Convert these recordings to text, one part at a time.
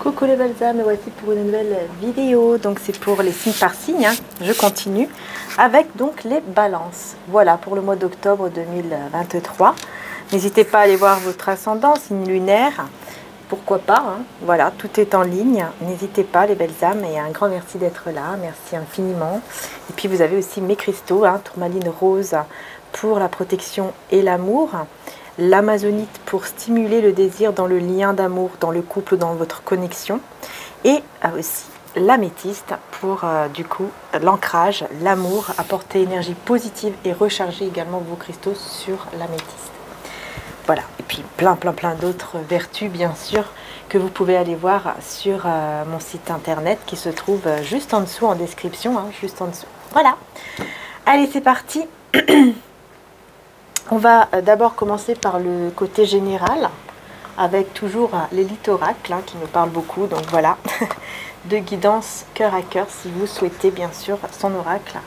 Coucou les belles âmes, me voici pour une nouvelle vidéo. Donc c'est pour les signes par signe, hein. Je continue avec donc les balances. Voilà pour le mois d'octobre 2023. N'hésitez pas à aller voir votre ascendant, signe lunaire. Pourquoi pas, hein. Voilà, tout est en ligne. N'hésitez pas les belles âmes et un grand merci d'être là. Merci infiniment. Et puis vous avez aussi mes cristaux, hein, tourmaline rose pour la protection et l'amour. L'amazonite pour stimuler le désir dans le lien d'amour, dans le couple, dans votre connexion. Et aussi l'améthyste pour du coup l'ancrage, l'amour, apporter énergie positive et recharger également vos cristaux sur l'améthyste. Voilà, et puis plein d'autres vertus bien sûr que vous pouvez aller voir sur mon site internet qui se trouve juste en dessous en description, hein, juste en dessous. Voilà, allez c'est parti. On va d'abord commencer par le côté général, avec toujours l'élite oracle hein, qui me parle beaucoup. Donc voilà, de guidance cœur à cœur si vous souhaitez bien sûr son oracle.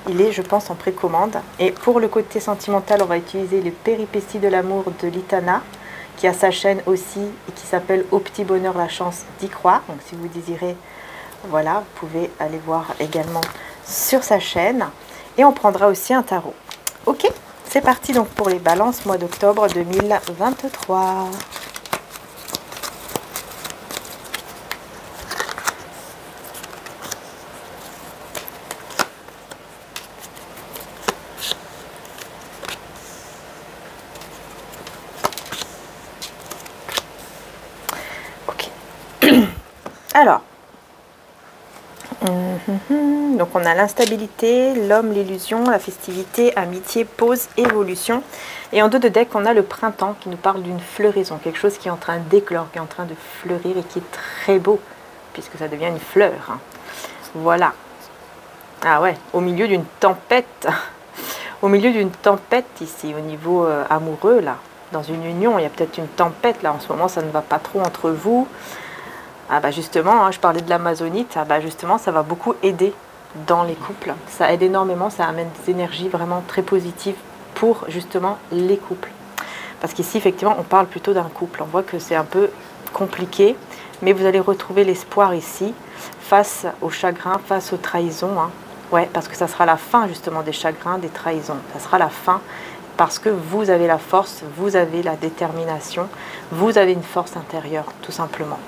Il est je pense en précommande. Et pour le côté sentimental, on va utiliser les péripéties de l'amour de Litana, qui a sa chaîne aussi et qui s'appelle Au petit bonheur la chance d'y croire. Donc si vous désirez, voilà, vous pouvez aller voir également sur sa chaîne. Et on prendra aussi un tarot. Ok ? C'est parti donc pour les balances, mois d'octobre 2023. Ok. Alors. Donc on a l'instabilité, l'homme, l'illusion, la festivité, amitié, pause, évolution. Et en dos de deck, on a le printemps qui nous parle d'une floraison, quelque chose qui est en train d'éclore, qui est en train de fleurir et qui est très beau, puisque ça devient une fleur. Voilà. Ah ouais, au milieu d'une tempête. Au milieu d'une tempête ici, au niveau amoureux, là. Dans une union, il y a peut-être une tempête, là. En ce moment, ça ne va pas trop entre vous. Ah bah justement, hein, je parlais de l'amazonite, ah bah justement ça va beaucoup aider dans les couples. Ça aide énormément, ça amène des énergies vraiment très positives pour justement les couples. Parce qu'ici effectivement on parle plutôt d'un couple, on voit que c'est un peu compliqué, mais vous allez retrouver l'espoir ici face au chagrin, face aux trahisons. Hein. Ouais, parce que ça sera la fin justement des chagrins, des trahisons. Ça sera la fin parce que vous avez la force, vous avez la détermination, vous avez une force intérieure tout simplement.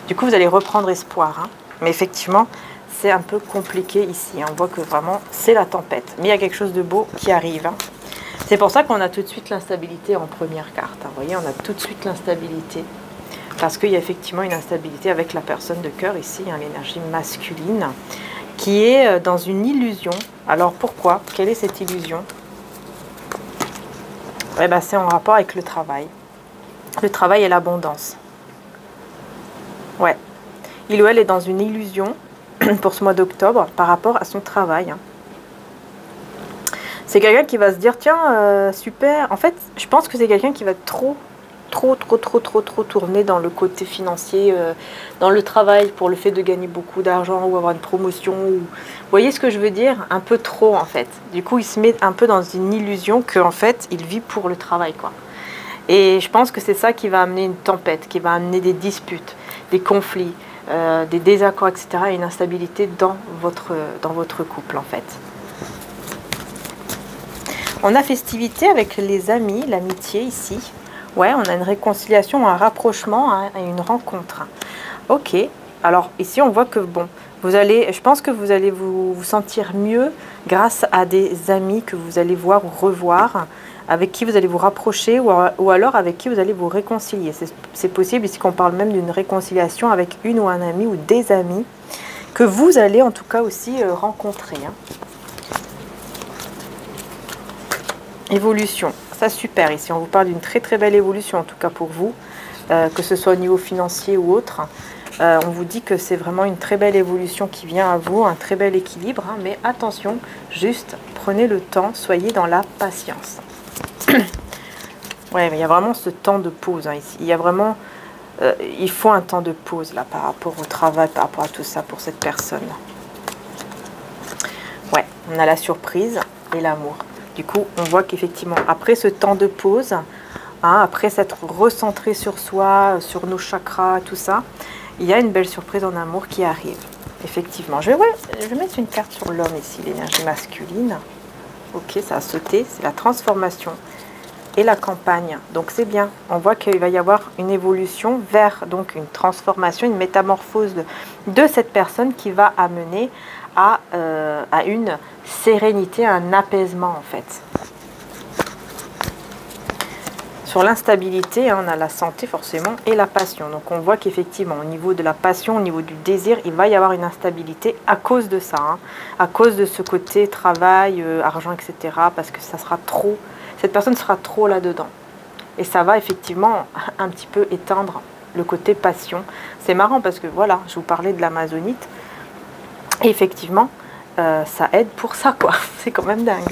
Du coup, vous allez reprendre espoir. Hein. Mais effectivement, c'est un peu compliqué ici. On voit que vraiment, c'est la tempête. Mais il y a quelque chose de beau qui arrive. Hein. C'est pour ça qu'on a tout de suite l'instabilité en première carte. Hein. Vous voyez, on a tout de suite l'instabilité. Parce qu'il y a effectivement une instabilité avec la personne de cœur ici, hein, l'énergie masculine, qui est dans une illusion. Alors pourquoi? Quelle est cette illusion? Eh ben, c'est en rapport avec le travail. Le travail et l'abondance. Ouais, il ou elle est dans une illusion pour ce mois d'octobre par rapport à son travail. Hein. C'est quelqu'un qui va se dire, tiens, super. En fait, je pense que c'est quelqu'un qui va trop tourner dans le côté financier, dans le travail pour le fait de gagner beaucoup d'argent ou avoir une promotion. Ou... Vous voyez ce que je veux dire? Un peu trop en fait. Du coup, il se met un peu dans une illusion qu'en fait, il vit pour le travail, quoi. Et je pense que c'est ça qui va amener une tempête, qui va amener des disputes, des conflits, des désaccords, etc. et une instabilité dans votre couple, en fait. On a festivité avec les amis, l'amitié ici. Ouais, on a une réconciliation, un rapprochement hein, et une rencontre. Ok, alors ici on voit que, bon, je pense que vous allez vous sentir mieux grâce à des amis que vous allez voir ou revoir, avec qui vous allez vous rapprocher ou alors avec qui vous allez vous réconcilier. C'est possible ici qu'on parle même d'une réconciliation avec une ou un ami ou des amis que vous allez en tout cas aussi rencontrer. Hein. Évolution, ça super ici, on vous parle d'une très belle évolution en tout cas pour vous, que ce soit au niveau financier ou autre. On vous dit que c'est vraiment une très belle évolution qui vient à vous, un très bel équilibre, hein, mais attention, juste prenez le temps, soyez dans la patience. Ouais, mais il y a vraiment ce temps de pause hein, ici. Il y a vraiment, il faut un temps de pause là par rapport au travail, par rapport à tout ça pour cette personne. Ouais, on a la surprise et l'amour. Du coup, on voit qu'effectivement, après ce temps de pause, hein, après s'être recentré sur soi, sur nos chakras, tout ça, il y a une belle surprise en amour qui arrive. Effectivement. Je vais mettre une carte sur l'homme ici, l'énergie masculine. Ok, ça a sauté. C'est la transformation et la campagne. Donc c'est bien. On voit qu'il va y avoir une évolution vers donc une transformation, une métamorphose de cette personne qui va amener à une sérénité, un apaisement en fait. Sur l'instabilité, on a la santé forcément et la passion. Donc on voit qu'effectivement au niveau de la passion, au niveau du désir, il va y avoir une instabilité à cause de ça, hein, à cause de ce côté travail, argent, etc. Parce que ça sera trop, cette personne sera trop là-dedans. Et ça va effectivement un petit peu éteindre le côté passion. C'est marrant parce que voilà, je vous parlais de l'amazonite. Et effectivement, ça aide pour ça quoi. C'est quand même dingue.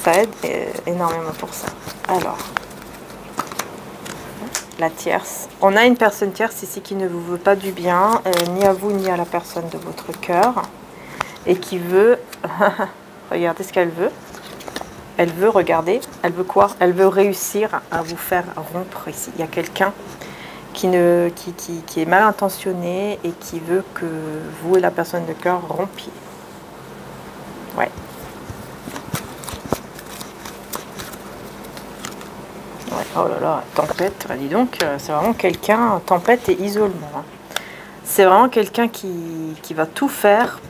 Ça aide énormément pour ça. Alors, la tierce. On a une personne tierce ici qui ne vous veut pas du bien, ni à vous ni à la personne de votre cœur. Et qui veut... regardez ce qu'elle veut. Elle veut, regardez, elle veut quoi? Elle veut réussir à vous faire rompre ici. Il y a quelqu'un qui est mal intentionné et qui veut que vous et la personne de cœur rompiez. Ouais. Ouais. Oh là là, tempête, dis donc, c'est vraiment quelqu'un, tempête et isolement. Hein. C'est vraiment quelqu'un qui va tout faire,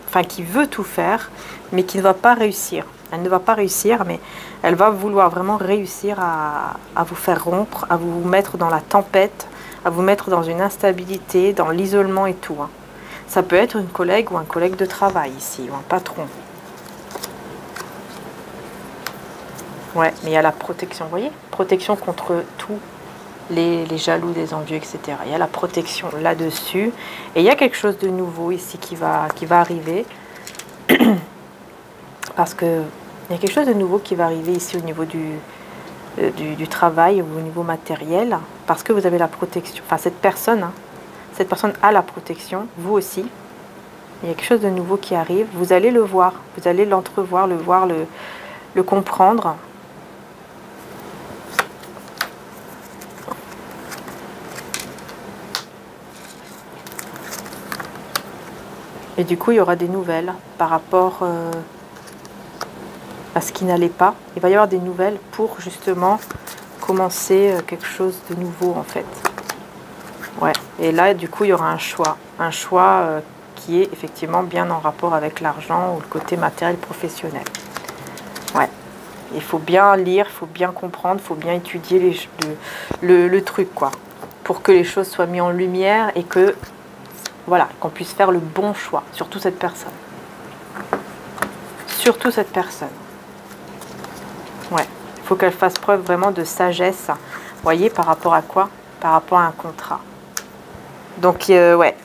enfin qui veut tout faire, mais qui ne va pas réussir. Elle ne va pas réussir, mais elle va vouloir vraiment réussir à vous faire rompre, à vous mettre dans la tempête, à vous mettre dans une instabilité, dans l'isolement et tout. Hein. Ça peut être une collègue ou un collègue de travail ici, ou un patron. Ouais, mais il y a la protection, vous voyez? Protection contre tous les jaloux, les envieux, etc. Il y a la protection là-dessus. Et il y a quelque chose de nouveau ici qui va arriver. Parce que il y a quelque chose de nouveau qui va arriver ici au niveau du travail, ou au niveau matériel. Parce que vous avez la protection. Enfin, cette personne a la protection, vous aussi. Il y a quelque chose de nouveau qui arrive. Vous allez le voir, vous allez l'entrevoir, le comprendre. Et du coup, il y aura des nouvelles par rapport à ce qui n'allait pas. Il va y avoir des nouvelles pour justement commencer quelque chose de nouveau en fait. Ouais. Et là, du coup, il y aura un choix. Un choix qui est effectivement bien en rapport avec l'argent ou le côté matériel professionnel. Ouais. Il faut bien lire, il faut bien comprendre, il faut bien étudier le truc, quoi. Pour que les choses soient mises en lumière et que, voilà, qu'on puisse faire le bon choix. Surtout cette personne. Surtout cette personne. Ouais. Il faut qu'elle fasse preuve vraiment de sagesse. Vous voyez, par rapport à quoi? Par rapport à un contrat. Donc, ouais.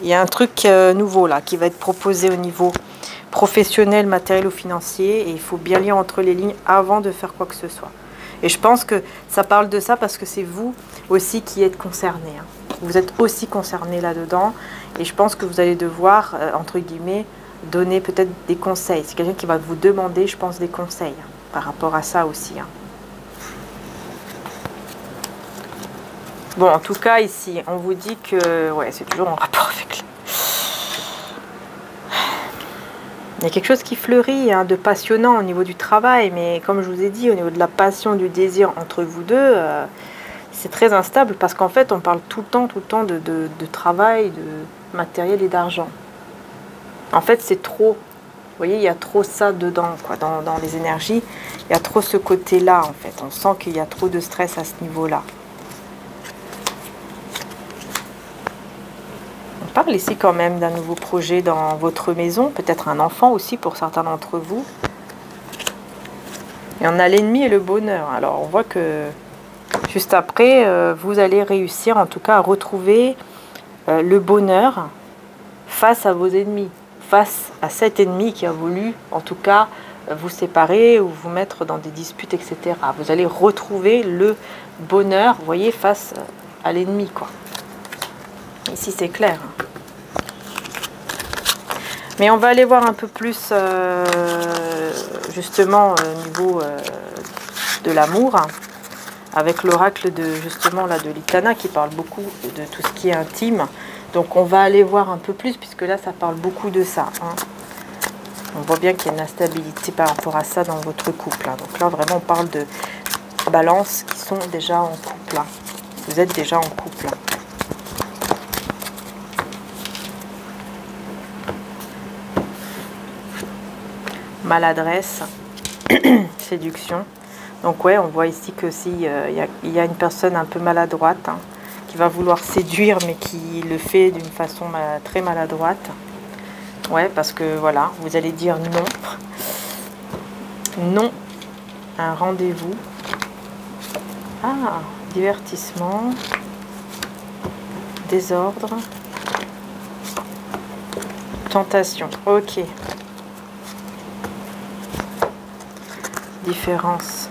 Il y a un truc nouveau, là, qui va être proposé au niveau professionnel, matériel ou financier. Et il faut bien lire entre les lignes avant de faire quoi que ce soit. Et je pense que ça parle de ça parce que c'est vous aussi qui êtes concernés. Hein. Vous êtes aussi concernés là-dedans. Et je pense que vous allez devoir, entre guillemets, donner peut-être des conseils. C'est quelqu'un qui va vous demander, je pense, des conseils hein, par rapport à ça aussi. Hein. Bon, en tout cas, ici, on vous dit que... Ouais, c'est toujours en rapport avec... Il y a quelque chose qui fleurit, hein, de passionnant au niveau du travail. Mais comme je vous ai dit, au niveau de la passion, du désir entre vous deux, c'est très instable. Parce qu'en fait, on parle tout le temps de travail, de matériel et d'argent. En fait, c'est trop. Vous voyez, il y a trop ça dedans, quoi, dans les énergies. Il y a trop ce côté-là, en fait. On sent qu'il y a trop de stress à ce niveau-là. On parle ici quand même d'un nouveau projet dans votre maison. Peut-être un enfant aussi pour certains d'entre vous. Et on a l'ennemi et le bonheur. Alors, on voit que juste après, vous allez réussir, en tout cas, à retrouver le bonheur face à vos ennemis. Face à cet ennemi qui a voulu, en tout cas, vous séparer ou vous mettre dans des disputes, etc. Vous allez retrouver le bonheur, vous voyez, face à l'ennemi, quoi. Ici, c'est clair. Mais on va aller voir un peu plus, justement, au niveau de l'amour. avec l'oracle de justement là de l'Itana qui parle beaucoup de tout ce qui est intime. Donc on va aller voir un peu plus puisque là ça parle beaucoup de ça. Hein. On voit bien qu'il y a une instabilité par rapport à ça dans votre couple. Hein. Donc là vraiment on parle de Balance qui sont déjà en couple. Hein. Vous êtes déjà en couple. Hein. Maladresse, séduction. Donc ouais, on voit ici que si il y a une personne un peu maladroite hein, qui va vouloir séduire, mais qui le fait d'une façon très maladroite. Ouais, parce que voilà, vous allez dire non. Non à un rendez-vous. Ah, divertissement. Désordre. Tentation. Ok. Différence.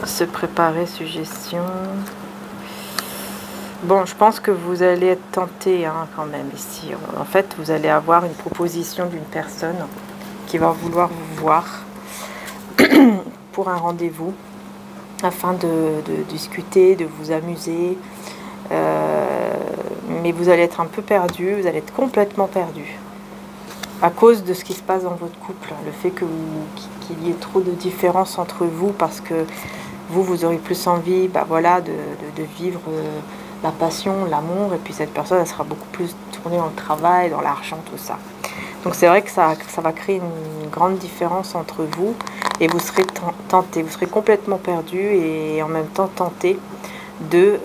Se préparer, suggestion. Bon, je pense que vous allez être tenté hein, quand même ici. En fait, vous allez avoir une proposition d'une personne qui va vouloir vous voir pour un rendez-vous afin de discuter, de vous amuser. Mais vous allez être un peu perdu, vous allez être complètement perdu. À cause de ce qui se passe dans votre couple, le fait qu'il y ait trop de différences entre vous parce que vous aurez plus envie voilà, de vivre la passion, l'amour, et puis cette personne elle sera beaucoup plus tournée dans le travail, dans l'argent, tout ça. Donc c'est vrai que ça va créer une grande différence entre vous et vous serez tenté, vous serez complètement perdu et en même temps tenté de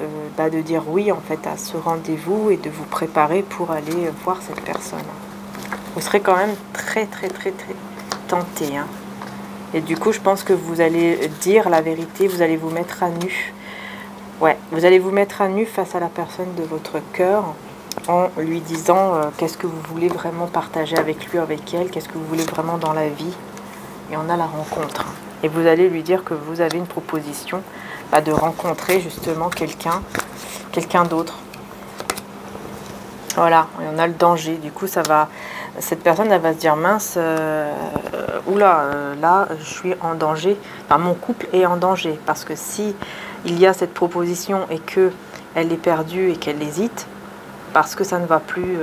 dire oui en fait à ce rendez-vous et de vous préparer pour aller voir cette personne. Vous serez quand même très tenté. Hein. Et du coup, je pense que vous allez dire la vérité, vous allez vous mettre à nu. Ouais, vous allez vous mettre à nu face à la personne de votre cœur en lui disant qu'est-ce que vous voulez vraiment partager avec lui, avec elle, qu'est-ce que vous voulez vraiment dans la vie. Et on a la rencontre. Et vous allez lui dire que vous avez une proposition de rencontrer justement quelqu'un d'autre. Voilà, et on a le danger. Du coup, cette personne, elle va se dire, mince, oula, là, je suis en danger. Enfin, mon couple est en danger. Parce que si il y a cette proposition et qu'elle est perdue et qu'elle hésite, parce que ça ne va plus,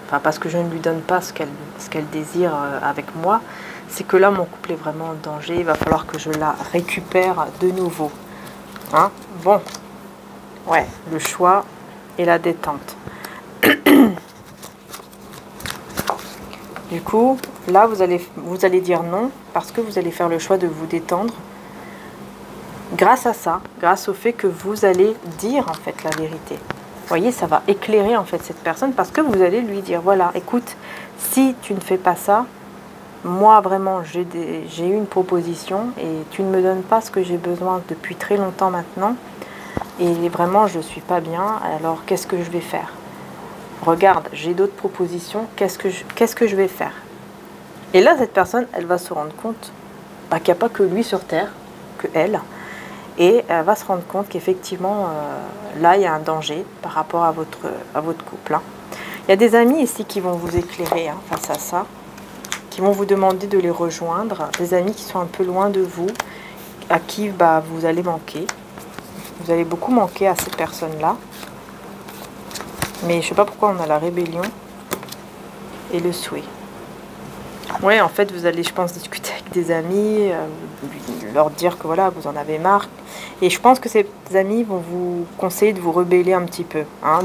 parce que je ne lui donne pas ce qu'elle désire avec moi, c'est que là, mon couple est vraiment en danger. Il va falloir que je la récupère de nouveau. Hein? Bon, ouais, le choix et la détente. Du coup, là, vous allez dire non parce que vous allez faire le choix de vous détendre. Grâce à ça, grâce au fait que vous allez dire en fait la vérité. Vous voyez, ça va éclairer en fait cette personne parce que vous allez lui dire, voilà, écoute, si tu ne fais pas ça, moi vraiment j'ai eu une proposition et tu ne me donnes pas ce que j'ai besoin depuis très longtemps maintenant et vraiment je ne suis pas bien, alors qu'est-ce que je vais faire ? Regarde, j'ai d'autres propositions, qu'est-ce que je vais faire? Et là, cette personne, elle va se rendre compte qu'il n'y a pas que lui sur Terre, que elle, et elle va se rendre compte qu'effectivement, là, il y a un danger par rapport à votre couple. Hein. Il y a des amis ici qui vont vous éclairer hein, face à ça, qui vont vous demander de les rejoindre, des amis qui sont un peu loin de vous, à qui vous allez manquer. Vous allez beaucoup manquer à cette personne-là. Mais je sais pas pourquoi on a la rébellion et le souhait. Ouais, en fait, vous allez, je pense, discuter avec des amis, leur dire que voilà, vous en avez marre. Et je pense que ces amis vont vous conseiller de vous rebeller un petit peu. Hein,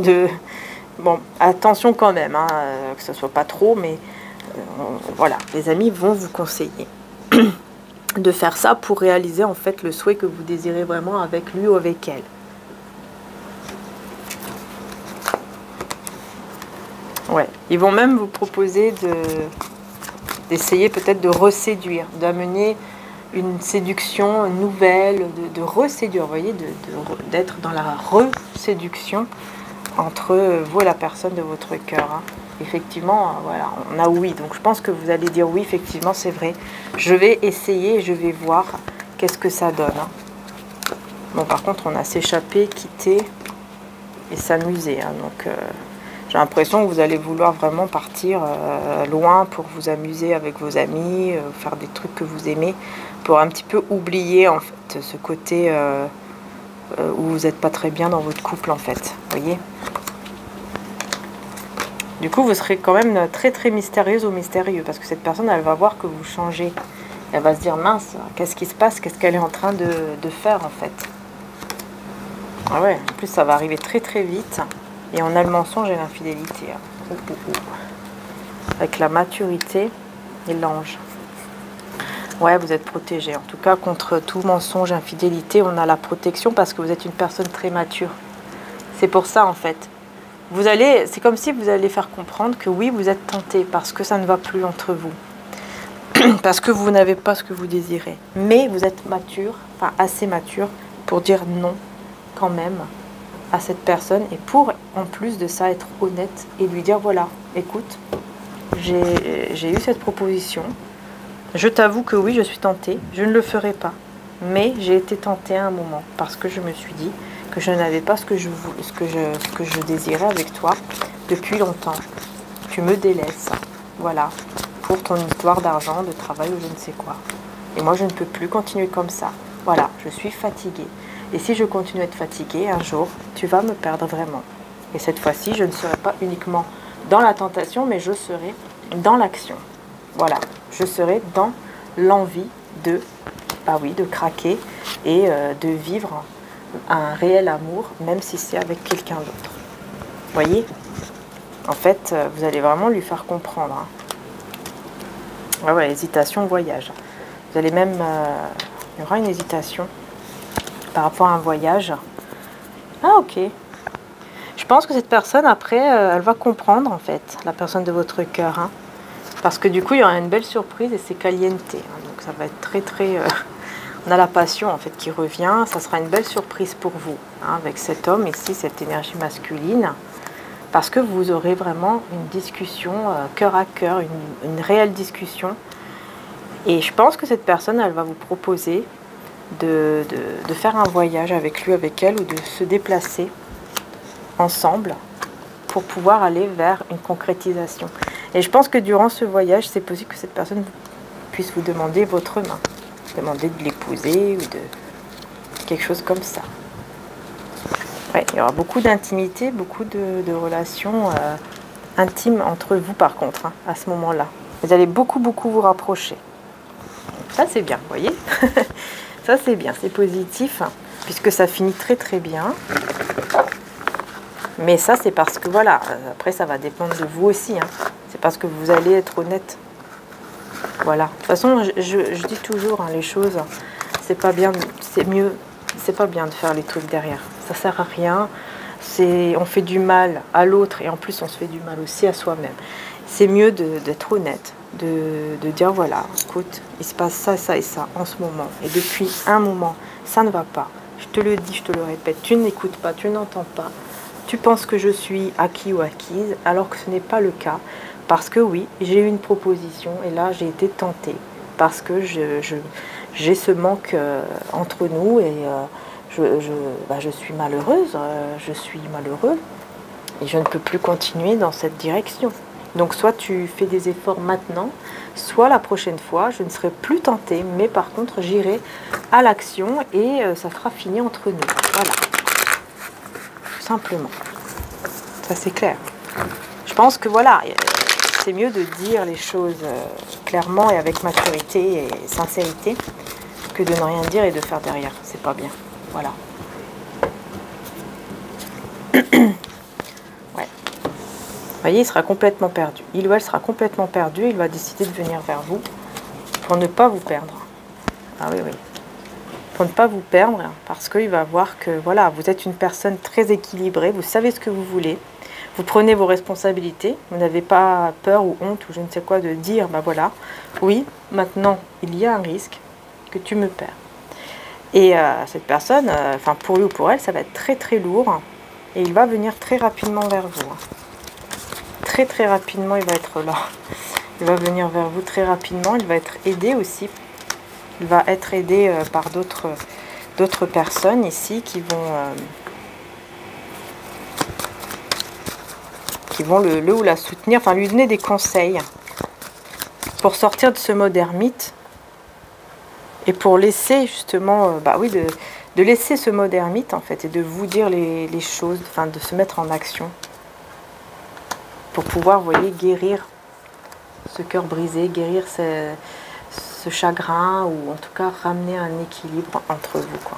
bon, attention quand même, hein, que ce soit pas trop, mais voilà, les amis vont vous conseiller de faire ça pour réaliser en fait le souhait que vous désirez vraiment avec lui ou avec elle. Ouais, ils vont même vous proposer d'essayer peut-être de reséduire, d'amener une séduction nouvelle, de reséduire, vous voyez, d'être dans la reséduction entre vous et la personne de votre cœur. Hein. Effectivement, voilà, on a oui, donc je pense que vous allez dire oui, effectivement, c'est vrai. Je vais essayer, je vais voir qu'est-ce que ça donne. Hein. Bon, par contre, on a s'échapper, quitter et s'amuser. Hein, donc... J'ai l'impression que vous allez vouloir vraiment partir loin pour vous amuser avec vos amis, faire des trucs que vous aimez, pour un petit peu oublier en fait ce côté où vous n'êtes pas très bien dans votre couple en fait, vous voyez. Du coup, vous serez quand même très très mystérieuse ou mystérieux, parce que cette personne, elle va voir que vous changez. Elle va se dire, mince, qu'est-ce qui se passe? Qu'est-ce qu'elle est en train de faire en fait? Ah ouais, en plus ça va arriver très très vite. Et on a le mensonge et l'infidélité. Avec la maturité et l'ange. Ouais, vous êtes protégé. En tout cas, contre tout mensonge, infidélité, on a la protection parce que vous êtes une personne très mature. C'est pour ça, en fait. C'est comme si vous allez faire comprendre que oui, vous êtes tenté parce que ça ne va plus entre vous. Parce que vous n'avez pas ce que vous désirez. Mais vous êtes mature, enfin assez mature, pour dire non, quand même, à cette personne. Et pour, en plus de ça, être honnête et lui dire, voilà, écoute, j'ai eu cette proposition. Je t'avoue que oui, je suis tentée, je ne le ferai pas. Mais j'ai été tentée à un moment parce que je me suis dit que je n'avais pas ce que je désirais avec toi depuis longtemps. Tu me délaisses, voilà, pour ton histoire d'argent, de travail ou je ne sais quoi. Et moi, je ne peux plus continuer comme ça. Voilà, je suis fatiguée. Et si je continue à être fatiguée, un jour, tu vas me perdre vraiment. Et cette fois-ci, je ne serai pas uniquement dans la tentation, mais je serai dans l'action. Voilà, je serai dans l'envie de, bah oui, de craquer et de vivre un réel amour, même si c'est avec quelqu'un d'autre. Vous voyez? En fait, vous allez vraiment lui faire comprendre. Hein. Ah ouais, hésitation, voyage. Vous allez même... il y aura une hésitation par rapport à un voyage. Ah, ok. Je pense que cette personne, après, elle va comprendre, en fait, la personne de votre cœur. Hein. Parce que du coup, il y aura une belle surprise et c'est caliente. Hein. Donc ça va être très, très... on a la passion, en fait, qui revient. Ça sera une belle surprise pour vous, hein, avec cet homme ici, cette énergie masculine. Parce que vous aurez vraiment une discussion cœur à cœur, une réelle discussion. Et je pense que cette personne, elle va vous proposer de faire un voyage avec lui, avec elle, ou de se déplacer ensemble pour pouvoir aller vers une concrétisation. Et je pense que durant ce voyage, c'est possible que cette personne puisse vous demander votre main, demander de l'épouser ou de quelque chose comme ça. Ouais, il y aura beaucoup d'intimité, beaucoup de relations intimes entre vous par contre, hein, à ce moment-là. Vous allez beaucoup vous rapprocher. Ça c'est bien, vous voyez. Ça c'est bien, c'est positif, hein, puisque ça finit très très bien. Mais ça c'est parce que voilà, après ça va dépendre de vous aussi. Hein. C'est parce que vous allez être honnête. Voilà. De toute façon, je dis toujours, hein, les choses, c'est pas bien, c'est mieux, c'est pas bien de faire les trucs derrière. Ça sert à rien. On fait du mal à l'autre et en plus on se fait du mal aussi à soi-même. C'est mieux d'être honnête, de dire voilà, écoute, il se passe ça, ça et ça en ce moment. Et depuis un moment, ça ne va pas. Je te le dis, je te le répète, tu n'écoutes pas, tu n'entends pas. Tu penses que je suis acquis ou acquise, alors que ce n'est pas le cas. Parce que oui, j'ai eu une proposition et là j'ai été tentée. Parce que j'ai ce manque entre nous et je suis malheureuse, je suis malheureux. Et je ne peux plus continuer dans cette direction. Donc soit tu fais des efforts maintenant, soit la prochaine fois, je ne serai plus tentée, mais par contre j'irai à l'action et ça sera fini entre nous. Voilà. Tout simplement. Ça c'est clair. Je pense que voilà, c'est mieux de dire les choses clairement et avec maturité et sincérité que de ne rien dire et de faire derrière. C'est pas bien. Voilà. Ouais. Vous voyez, il sera complètement perdu. Il ou elle sera complètement perdu. Il va décider de venir vers vous pour ne pas vous perdre. Ah oui, oui. Pour ne pas vous perdre, parce qu'il va voir que voilà, vous êtes une personne très équilibrée. Vous savez ce que vous voulez. Vous prenez vos responsabilités. Vous n'avez pas peur ou honte ou je ne sais quoi de dire, bah voilà, oui, maintenant, il y a un risque que tu me perds. Et cette personne, enfin pour lui ou pour elle, ça va être très très lourd. Et il va venir très rapidement vers vous. Très très rapidement, il va être là. Il va venir vers vous très rapidement. Il va être aidé aussi. Il va être aidé par d'autres personnes ici qui vont... qui vont le ou la soutenir, enfin lui donner des conseils pour sortir de ce mode ermite et pour laisser justement, bah oui, de laisser ce mode ermite en fait et de vous dire les choses, enfin de se mettre en action pour pouvoir, vous voyez, guérir ce cœur brisé, guérir ce chagrin ou en tout cas ramener un équilibre entre vous, quoi.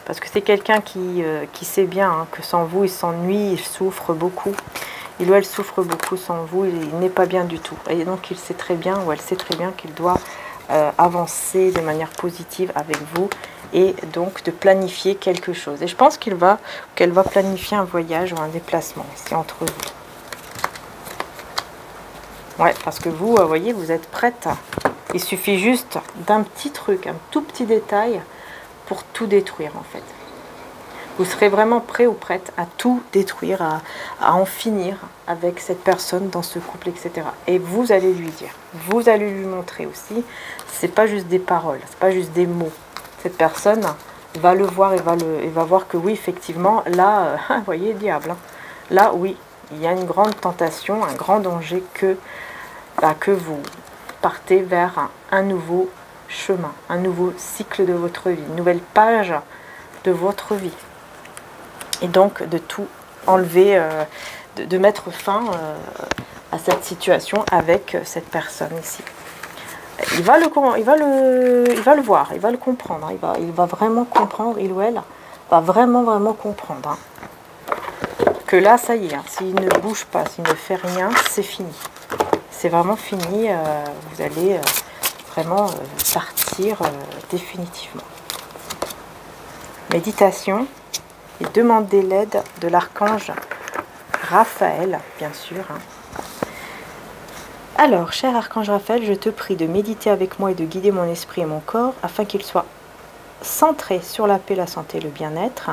Parce que c'est quelqu'un qui sait bien hein, que sans vous, il s'ennuie, il souffre beaucoup. Il ou elle souffre beaucoup sans vous, il n'est pas bien du tout. Et donc il sait très bien, ou elle sait très bien qu'il doit avancer de manière positive avec vous et donc de planifier quelque chose. Et je pense qu'elle va planifier un voyage ou un déplacement ici entre vous. Ouais, parce que vous, voyez, vous êtes prête. Il suffit juste d'un petit truc, un tout petit détail pour tout détruire en fait. Vous serez vraiment prêt ou prête à tout détruire, à en finir avec cette personne dans ce couple, etc. Et vous allez lui dire, vous allez lui montrer aussi, c'est pas juste des paroles, c'est pas juste des mots. Cette personne va le voir et va voir que oui, effectivement, là, vous voyez, le diable, hein, là, oui, il y a une grande tentation, un grand danger que vous partez vers un nouveau chemin, un nouveau cycle de votre vie, une nouvelle page de votre vie. Et donc de tout enlever, de mettre fin à cette situation avec cette personne ici. Il va le voir, il va le comprendre, hein, il va vraiment comprendre, il ou elle va vraiment comprendre. Hein, que là, ça y est, hein, s'il ne bouge pas, s'il ne fait rien, c'est fini. C'est vraiment fini, vous allez vraiment partir définitivement. Méditation. Et demandez l'aide de l'archange Raphaël, bien sûr. Hein. Alors, cher archange Raphaël, je te prie de méditer avec moi et de guider mon esprit et mon corps afin qu'il soit centré sur la paix, la santé et le bien-être.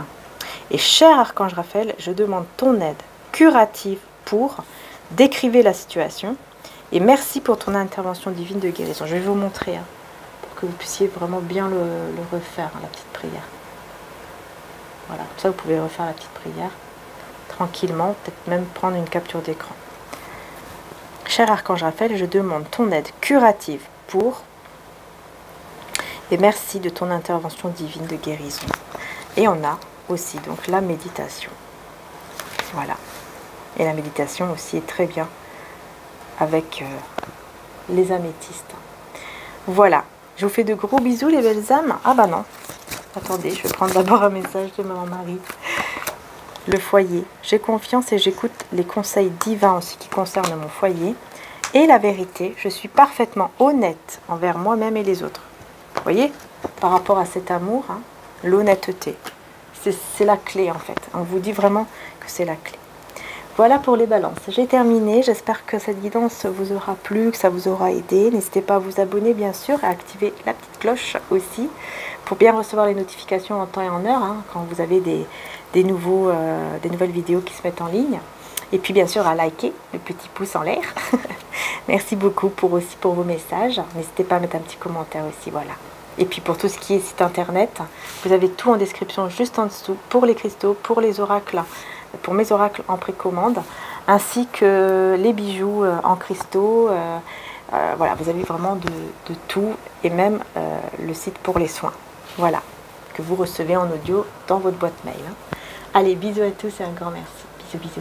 Et cher archange Raphaël, je demande ton aide curative pour décriver la situation. Et merci pour ton intervention divine de guérison. Je vais vous montrer hein, pour que vous puissiez vraiment bien le refaire, hein, la petite prière. Voilà, comme ça vous pouvez refaire la petite prière tranquillement, peut-être même prendre une capture d'écran. Cher archange Raphaël, je demande ton aide curative pour... Et merci de ton intervention divine de guérison. Et on a aussi donc la méditation. Voilà. Et la méditation aussi est très bien avec les améthystes. Voilà. Je vous fais de gros bisous les belles âmes. Ah bah non. Attendez, je vais prendre d'abord un message de maman Marie. Le foyer. J'ai confiance et j'écoute les conseils divins en ce qui concerne mon foyer. Et la vérité, je suis parfaitement honnête envers moi-même et les autres. Vous voyez, par rapport à cet amour, hein, l'honnêteté. C'est la clé en fait. On vous dit vraiment que c'est la clé. Voilà pour les balances. J'ai terminé. J'espère que cette guidance vous aura plu, que ça vous aura aidé. N'hésitez pas à vous abonner bien sûr, à activer la petite cloche aussi pour bien recevoir les notifications en temps et en heure hein, quand vous avez des nouvelles vidéos qui se mettent en ligne. Et puis bien sûr à liker, le petit pouce en l'air. Merci beaucoup pour vos messages. N'hésitez pas à mettre un petit commentaire aussi, voilà. Et puis pour tout ce qui est site internet, vous avez tout en description juste en dessous pour les cristaux, pour les oracles, pour mes oracles en précommande, ainsi que les bijoux en cristaux. Voilà, vous avez vraiment de tout et même le site pour les soins. Voilà, que vous recevez en audio dans votre boîte mail. Allez, bisous à tous et un grand merci. Bisous, bisous.